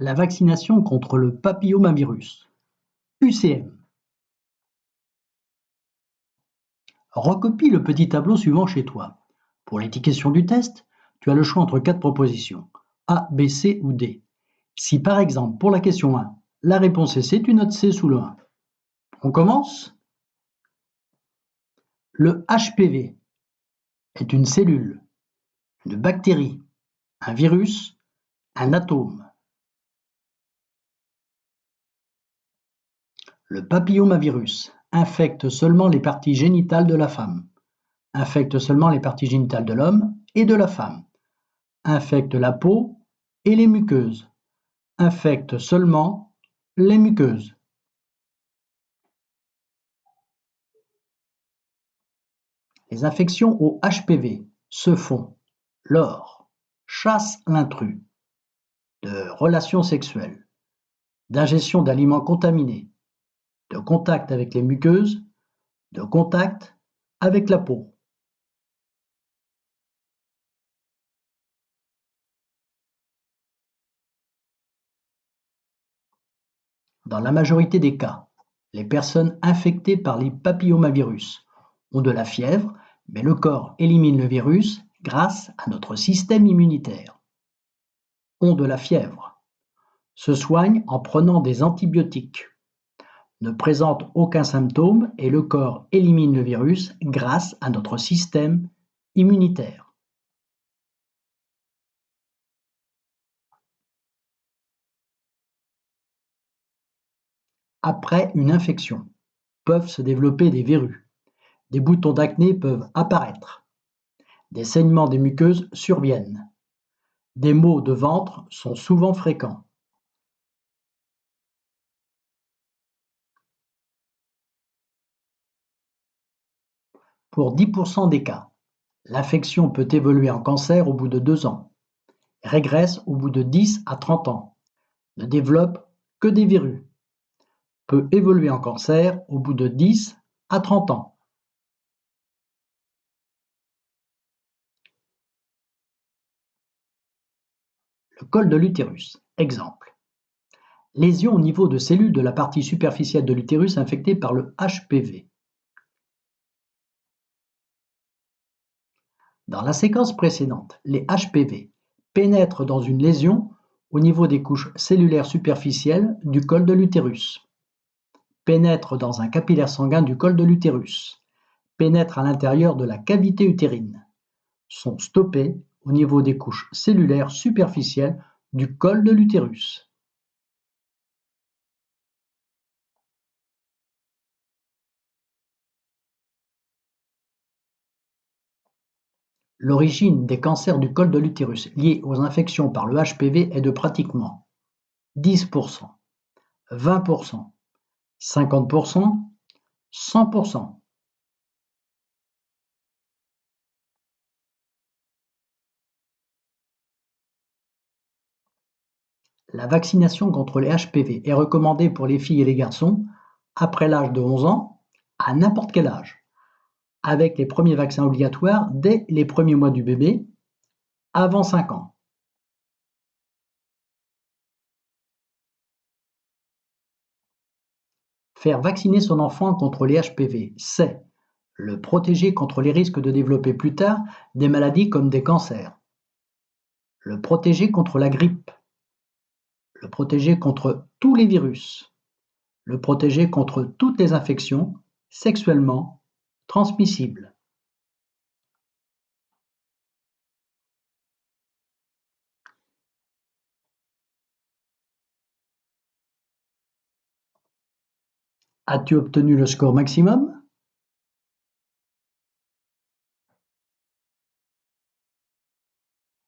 La vaccination contre le papillomavirus, UCM. Recopie le petit tableau suivant chez toi. Pour les 10 questions du test, tu as le choix entre 4 propositions, A, B, C ou D. Si par exemple, pour la question 1, la réponse est C, tu notes C sous le 1. On commence. Le HPV est une cellule, une bactérie, un virus, un atome. Le papillomavirus infecte seulement les parties génitales de la femme, infecte seulement les parties génitales de l'homme et de la femme, infecte la peau et les muqueuses, infecte seulement les muqueuses. Les infections au HPV se font lors chasse l'intrus, de relations sexuelles, d'ingestion d'aliments contaminés, de contact avec les muqueuses, de contact avec la peau. Dans la majorité des cas, les personnes infectées par les papillomavirus ont de la fièvre, mais le corps élimine le virus grâce à notre système immunitaire. Ont de la fièvre, se soignent en prenant des antibiotiques, ne présentent aucun symptôme et le corps élimine le virus grâce à notre système immunitaire. Après une infection, peuvent se développer des verrues, des boutons d'acné peuvent apparaître, des saignements des muqueuses surviennent, des maux de ventre sont souvent fréquents. Pour 10% des cas, l'infection peut évoluer en cancer au bout de 2 ans, régresse au bout de 10 à 30 ans, ne développe que des verrues, peut évoluer en cancer au bout de 10 à 30 ans. Le col de l'utérus, exemple. Lésion au niveau de cellules de la partie superficielle de l'utérus infectée par le HPV. Dans la séquence précédente, les HPV pénètrent dans une lésion au niveau des couches cellulaires superficielles du col de l'utérus, pénètrent dans un capillaire sanguin du col de l'utérus, pénètrent à l'intérieur de la cavité utérine, sont stoppés au niveau des couches cellulaires superficielles du col de l'utérus. L'origine des cancers du col de l'utérus liés aux infections par le HPV est de pratiquement 10%, 20%, 50%, 100%. La vaccination contre les HPV est recommandée pour les filles et les garçons après l'âge de 11 ans, à n'importe quel âge, avec les premiers vaccins obligatoires dès les premiers mois du bébé, avant 5 ans. Faire vacciner son enfant contre les HPV, c'est le protéger contre les risques de développer plus tard des maladies comme des cancers, le protéger contre la grippe, le protéger contre tous les virus, le protéger contre toutes les infections sexuellement transmissibles. As-tu obtenu le score maximum?